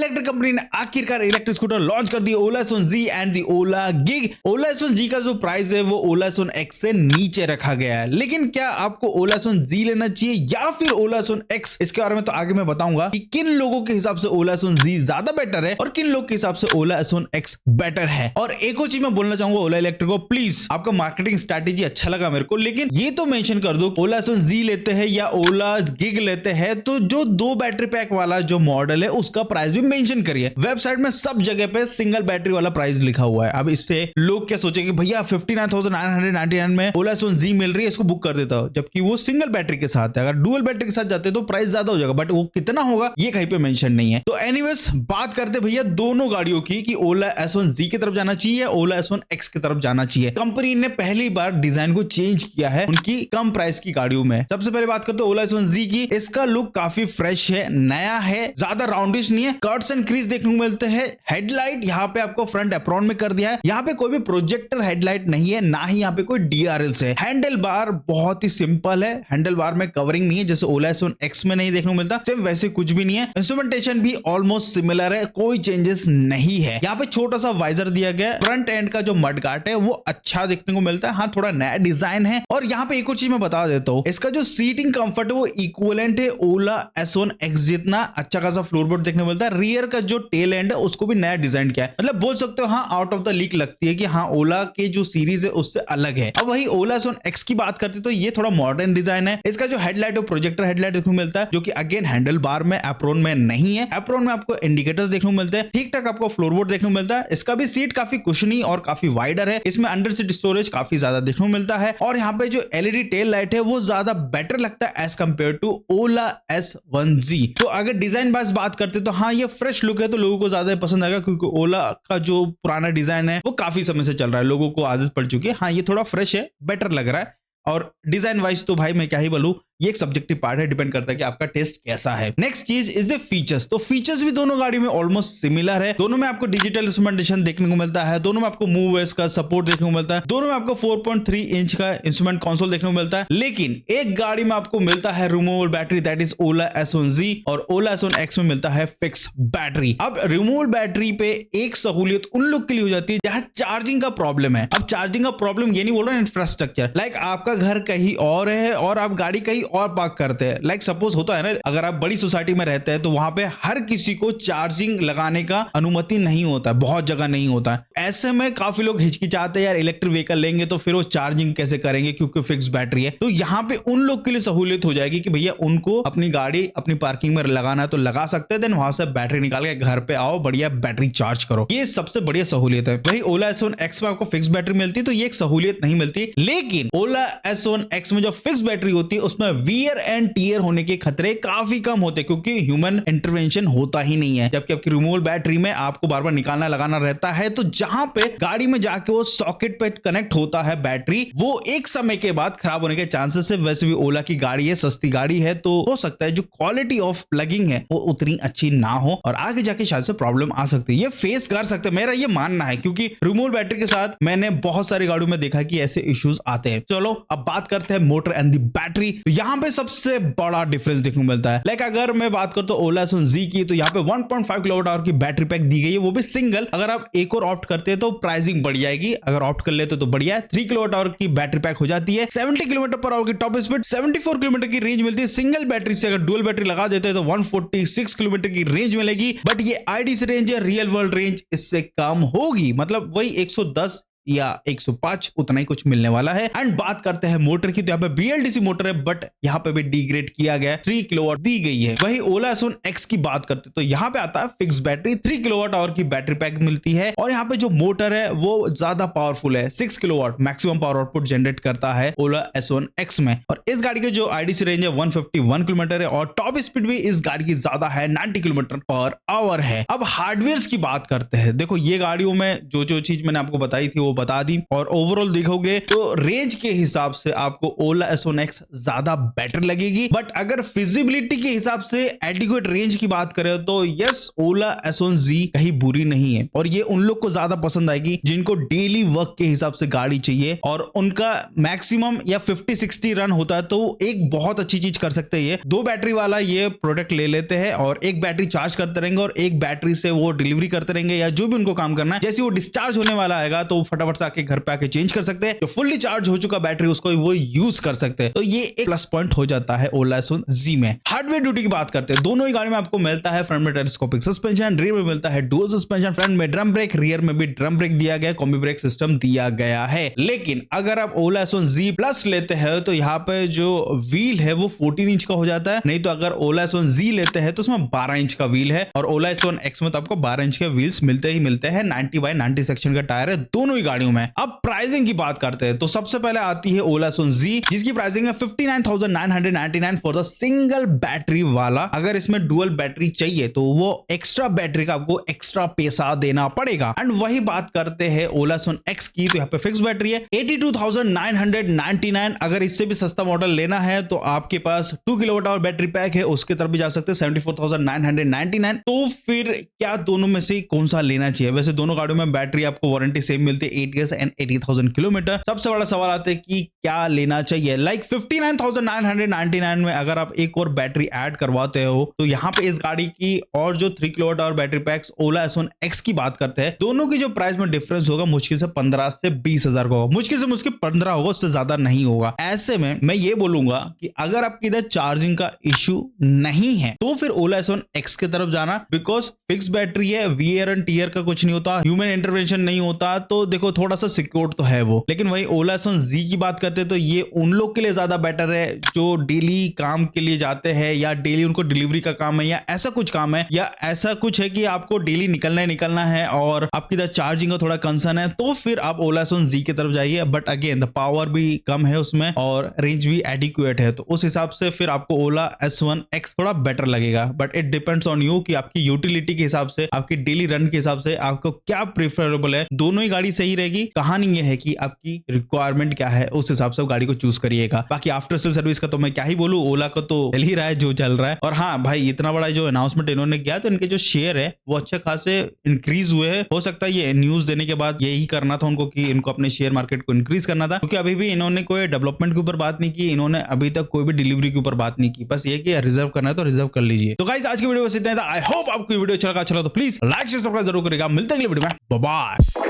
Electric company ने आखिरकार electric scooter launch कर दी, Ola S one Z and the Ola Gig. Ola S one Z का जो प्राइस है वो ओला एस-वन एक्स से नीचे रखा गया है, लेकिन क्या आपको ओला एस-वन जी लेना चाहिए या फिर ओला एस-वन एक्स? इसके बारे में तो आगे मैं बताऊंगा कि किन लोगों के हिसाब से ओला एस-वन जी ज्यादा बेटर है और किन लोगों के हिसाब से ओला एस-वन एक्स बेटर है। और एक और चीज मैं बोलना चाहूंगा ओला इलेक्ट्रिक को, प्लीज आपका मार्केटिंग स्ट्रेटेजी अच्छा लगा मेरे को, लेकिन ये तो मेंशन कर दो ओला एस-वन जी लेते हैं या ओला गिग लेते हैं तो जो 2 बैटरी पैक वाला जो मॉडल है उसका प्राइस भी मेंशन करिए। वेबसाइट में सब जगह पे सिंगल बैटरी वाला प्राइस लिखा हुआ है। अब इससे लोग क्या सोचेंगे, भैया 59,999 में ओला एस-वन जी मिल रही है, इसको बुक कर देता हूं, जबकि वो सिंगल बैटरी के साथ है। अगर डुअल बैटरी के साथ जाते तो प्राइस ज्यादा हो जाएगा, बट वो कितना होगा ये कहीं पे मेंशन नहीं है। तो एनीवेज बात करते भैया दोनों गाड़ियों की कि ओला एस-वन जी की तरफ जाना चाहिए या ओला एस-वन एक्स की तरफ जाना चाहिए। कंपनी ने पहली बार डिजाइन को चेंज किया है उनकी कम प्राइस की गाड़ियों में। सबसे पहले बात करते हैं ओला एस-वन जी की। इसका लुक काफी फ्रेश है, नया है, ज्यादा राउंडिश नहीं है, कर्ट्स एंड क्रीज देखने को मिलते हैं। हेडलाइट यहाँ पे आपको फ्रंट एप्रॉन में कर दिया है, यहाँ पे कोई भी प्रोजेक्टर हेडलाइट नहीं है, ना ही यहाँ पे कोई डीआरएल है। हैंडल बार बहुत ही सिंपल है, हैंडल बार में कवरिंग नहीं है जैसे ओला एस-वन एक्स में नहीं देखने को मिलता, सेम वैसे कुछ भी नहीं है। इंस्ट्रूमेंटेशन भी ऑलमोस्ट सिमिलर है, कोई चेंजेस नहीं है। यहाँ पे छोटा सा वाइजर दिया गया है, फ्रंट एंड का जो मडगार्ड है वो अच्छा देखने को मिलता है, हाँ थोड़ा नया डिजाइन है। और यहाँ पे एक और चीज मैं बता देता हूँ, इसका जो सीटिंग कंफर्ट है वो इक्विवेलेंट है ओला एस-वन एक्स जितना। अच्छा खासा फ्लोरबोर्ड देखने को मिलता है, रियर का जो टेल एंड है उसको भी नया डिजाइन किया है, मतलब बोल सकते हो हाँ आउट ऑफ द लीक लगती है कि हाँ ओला के जो सीरीज है उससे अलग है। अब वही ओला एस-वन एक्स की बात करते तो ये थोड़ा मॉडर्न डिजाइन है। इसका जो हेडलाइट है प्रोजेक्टर हेडलाइट देखने को मिलता है, जो कि अगेन हैंडल बार में एप्रोन में नहीं है। एप्रोन में आपको इंडिकेटर्स देखने को मिलते हैं, ठीक ठाक आपको फ्लोरबोर्ड देखने को मिलता है। इसका भी सीट काफी कुशनी और काफी वाइडर है, इसमें अंडर सीट स्टोरेज काफी ज्यादा देखने को मिलता है। और यहाँ पे जो एलईडी टेल लाइट है वो ज्यादा बेटर लगता है as compared to Ola S one Z. तो अगर डिजाइन वाइज बात करते तो हाँ ये फ्रेश लुक है तो लोगों को ज्यादा पसंद आएगा, क्योंकि ओला का जो पुराना डिजाइन है वो काफी समय से चल रहा है, लोगों को आदत पड़ चुकी है। हाँ ये थोड़ा फ्रेश है, बेटर लग रहा है। और डिजाइन वाइज तो भाई मैं क्या ही बोलूं, ये एक सब्जेक्टिव पार्ट है, डिपेंड करता है कि आपका टेस्ट कैसा है। नेक्स्ट चीज इज द फीचर्स। तो फीचर्स भी दोनों गाड़ी में ऑलमोस्ट सिमिलर है, दोनों में आपको डिजिटल इंस्ट्रूमेंटेशन देखने को मिलता है, दोनों में आपको मूवओएस का सपोर्ट देखने को मिलता है, दोनों में आपको 4.3 इंच का इंस्ट्रूमेंट कंसोल देखने को मिलता है। लेकिन एक गाड़ी में आपको मिलता है removable battery, that is Ola S one Z, और ओला एस-वन एक्स में मिलता है फिक्स बैटरी। अब रिमूवेबल बैटरी पे एक सहूलियत उन लोग के लिए हो जाती है जहां चार्जिंग का प्रॉब्लम है। अब चार्जिंग का प्रॉब्लम ये नहीं बोल रहा इंफ्रास्ट्रक्चर, लाइक आपका घर कहीं और है और आप गाड़ी कहीं और पार्क करते हैं। लाइक सपोज होता है ना, अगर आप बड़ी सोसाइटी में रहते हैं तो वहां पे हर किसी को चार्जिंग लगाने का अनुमति नहीं होता, बहुत जगह नहीं होता। ऐसे में काफी लोग हिचकिचाते हैं यार इलेक्ट्रिक व्हीकल लेंगे तो फिर वो चार्जिंग कैसे करेंगे क्योंकि फिक्स बैटरी है। तो यहाँ पे उन लोग के लिए सहूलियत हो जाएगी कि भैया उनको अपनी गाड़ी अपनी पार्किंग में लगाना है तो लगा सकते हैं, देन वहां से बैटरी निकाल के घर पे आओ, बढ़िया बैटरी चार्ज करो। ये सबसे बढ़िया सहूलियत है। वही ओला एस-वन एक्स में आपको फिक्स बैटरी मिलती है तो ये एक सहूलियत नहीं मिलती, लेकिन ओला एस-वन एक्स में जो फिक्स बैटरी होती है उसमें वियर एंड टीयर होने के खतरे काफी कम होते हैं, क्योंकि ह्यूमन इंटरवेंशन होता ही नहीं है। जबकि आपकी रिमूवेबल बैटरी में आपको बार बार निकालना लगाना रहता है, तो जहां पे गाड़ी में जाके वो सॉकेट पे कनेक्ट होता है बैटरी, वो एक समय के बाद खराब होने के चांसेस है। वैसे भी ओला की गाड़ी है, सस्ती गाड़ी है, तो हो सकता है जो क्वालिटी ऑफ प्लगिंग है वो उतनी अच्छी ना हो और आगे जाके शायद से प्रॉब्लम आ सकती है। ये फेस कर सकते हैं, मेरा ये मानना है, क्योंकि रिमूवेबल बैटरी के साथ मैंने बहुत सारी गाड़ियों में देखा कि ऐसे इश्यूज आते हैं। चलो अब बात करते हैं मोटर एंड दी बैटरी। तो यहाँ पे सबसे बड़ा डिफरेंस देखने को मिलता है। लाइक अगर मैं बात करता हूँ ओला एस-वन जी की, तो यहाँ पे 1.5 किलोवाट आवर की बैटरी पैक दी गई है, वो भी सिंगल। अगर आप एक और ऑप्ट करते हैं तो प्राइसिंग बढ़ जाएगी, अगर ऑप्ट कर लेते तो बढ़िया है। 3 किलोवाट आवर की बैटरी पैक हो जाती है, 70 किलोमीटर पर आवर की टॉप स्पीड, 74 किलोमीटर की रेंज मिलती है सिंगल बैटरी से। अगर डुअल बैटरी लगा देते हैं तो 146 किलोमीटर की रेंज मिलेगी, बट ये आईडीसी रेंज है, रियल वर्ल्ड रेंज इससे कम होगी, मतलब वही 110 या 105 उतना ही कुछ मिलने वाला है। एंड बात करते हैं मोटर की, तो यहाँ पे बीएलडीसी मोटर है, बट यहाँ पे भी डिग्रेड किया गया, 3 किलोवाट दी गई है। वही ओला एस-वन एक्स की बात करते तो यहाँ पे आता है फिक्स बैटरी, 3 किलोवाट आवर की बैटरी पैक मिलती है, और यहाँ पे जो मोटर है वो ज्यादा पावरफुल है, 6 kilowatt maximum power output generate करता है ओला एस-वन एक्स में। और इस गाड़ी की जो आईडीसी रेंज है 151 किलोमीटर है, और टॉप स्पीड भी इस गाड़ी की ज्यादा है, 90 किलोमीटर पर आवर है। अब हार्डवेयर की बात करते हैं। देखो ये गाड़ियों में जो जो चीज मैंने आपको बताई थी वो आपको बता दी। और ओवरऑल देखोगे तो रेंज के हिसाब से आपको ओला S1 X ज्यादा बेटर लगेगी, बट अगर फिजिबिलिटी के हिसाब से एडिक्वेट रेंज की बात करें तो यस, ओला S1 Z कहीं बुरी नहीं है और ये उन लोग को ज्यादा पसंद आएगी जिनको डेली वर्क के हिसाब से गाड़ी चाहिए और उनका मैक्सिमम या 50-60 रन होता है, तो एक बहुत अच्छी चीज कर सकते हैं। ये 2 बैटरी वाला ये प्रोडक्ट ले लेते हैं और एक बैटरी चार्ज करते रहेंगे और एक बैटरी से वो डिलीवरी करते रहेंगे या जो भी उनको काम करना है। जैसे वो डिस्चार्ज होने वाला आएगा तो फटाफट से आके घर पे आके चेंज कर सकते हैं। तो फुल्ली चार्ज हो चुका बैटरी उसको वो यूज कर सकते हैं। तो ये एक प्लस पॉइंट हो जाता है ओला S1 Z में। हार्डवेयर ड्यूटी की बात करते हैं, दोनों ही गाड़ी में आपको मिलता है फ्रंट में टेलीस्कोपिक सस्पेंशन, रियर में मिलता है डुअल सस्पेंशन, फ्रंट में ड्रम ब्रेक, रियर में भी ड्रम ब्रेक दिया गया, कॉम्बी ब्रेक सिस्टम दिया गया है। लेकिन अगर आप ओला S1 Z प्लस लेते हैं तो यहाँ पे जो व्हील है वो 14 इंच का हो जाता है, नहीं तो अगर ओला S1 Z लेते हैं तो उसमें 12 इंच का व्हील है और ओला S1 X में तो आपको 12 इंच के व्हील्स मिलते ही मिलते हैं। 90/90 सेक्शन का टायर है दोनों ही गाड़ियों में। अब प्राइसिंग की बात करते हैं तो सबसे पहले आती है ओला S1 Z, जिसकी प्राइसिंग है 59,999 फॉर द सिंगल बैटरी वाला। अगर इसमें डुअल बैटरी चाहिए तो वो एक्स्ट्रा बैटरी का आपको एक्स्ट्रा पैसा देना पड़ेगा। एंड वही बात करते हैं ओला S1 X की, तो यहाँ पे फिक्स बैटरी है 82,999। अगर इससे भी सस्ता मॉडल लेना है तो आपके पास 2 kWh बैटरी पैक है, उसके तरफ भी जा सकते हैं 74,999। तो फिर क्या दोनों में से कौन सा लेना चाहिए? वैसे दोनों गाड़ियों में बैटरी आपको वारंटी सेम मिलती है 8 years एंड 80,000 किलोमीटर। सबसे बड़ा सवाल आता है कि क्या लेना चाहिए। लाइक 59,999 में अगर आप एक और बैटरी ऐड करवाते हो तो यहाँ पे इस गाड़ी की और जो 3 kWh बैटरी पैक्स ओला S1 X की बात करते हैं, दोनों की जो प्राइस में डिफरेंस होगा मुश्किल से 15 से 20 हजार का होगा, मुश्किल से 15 होगा, उससे ज्यादा नहीं होगा। ऐसे में मैं ये बोलूंगा कि अगर आपके इधर चार्जिंग का इश्यू नहीं है तो फिर ओला S1 X की तरफ जाना, बिकॉज फिक्स बैटरी है, वियर एंड टीयर का कुछ नहीं होता, ह्यूमन इंटरवेंशन नहीं होता, तो देखो थोड़ा सा सिक्योर तो है वो। लेकिन वही ओला S1 Z की बात करते हैं तो ये उन लोग के लिए ज्यादा बेटर है जो डेली काम के लिए जाते हैं या डेली उनको डिलीवरी का काम है या ऐसा कुछ काम है या ऐसा कुछ है कि आपको डेली निकलना है और आपकी इधर चार्जिंग का थोड़ा कंसर्न है, तो फिर आप ओला S1 Z की तरफ जाइए। बट अगेन द पावर भी कम है उसमें और रेंज भी एडिक्वेट है, तो उस हिसाब से फिर आपको ओला S1 X थोड़ा बेटर लगेगा। But it depends on you कि आपकी यूटिलिटी के हिसाब से, आपकी डेली रन के हिसाब से आपको क्या प्रेफरेबल है। दोनों ही गाड़ी सही रहेगी, कहानी ये है कि आपकी रिक्वायरमेंट क्या है, उस हिसाब से गाड़ी को चूज करिएगा। बाकी आफ्टर सेल सर्विस का तो मैं क्या ही बोलूं, ओला का तो चल ही रहा है जो चल रहा है। और हाँ भाई, इतना बड़ा जो अनाउंसमेंट इन्होंने किया तो इनके जो शेयर है वो अच्छे खासे इंक्रीज हुए हैं। हो सकता है ये न्यूज देने के बाद यही करना था उनको कि इनको अपने शेयर मार्केट को इंक्रीज करना था, क्योंकि अभी भी इन्होंने कोई डेवलपमेंट के ऊपर बात नहीं की, इन्होंने अभी तक कोई भी डिलीवरी के ऊपर बात नहीं की। बस ये कि रिजर्व करना है तो रिजर्व कर लीजिए। तो गाइस आज की वीडियो बस इतना था। आई होप आपको वीडियो अच्छा लगा तो प्लीज लाइक शेयर सब्सक्राइब जरूर करेगा। मिलते हैं अगले वीडियो में, बाय बाय।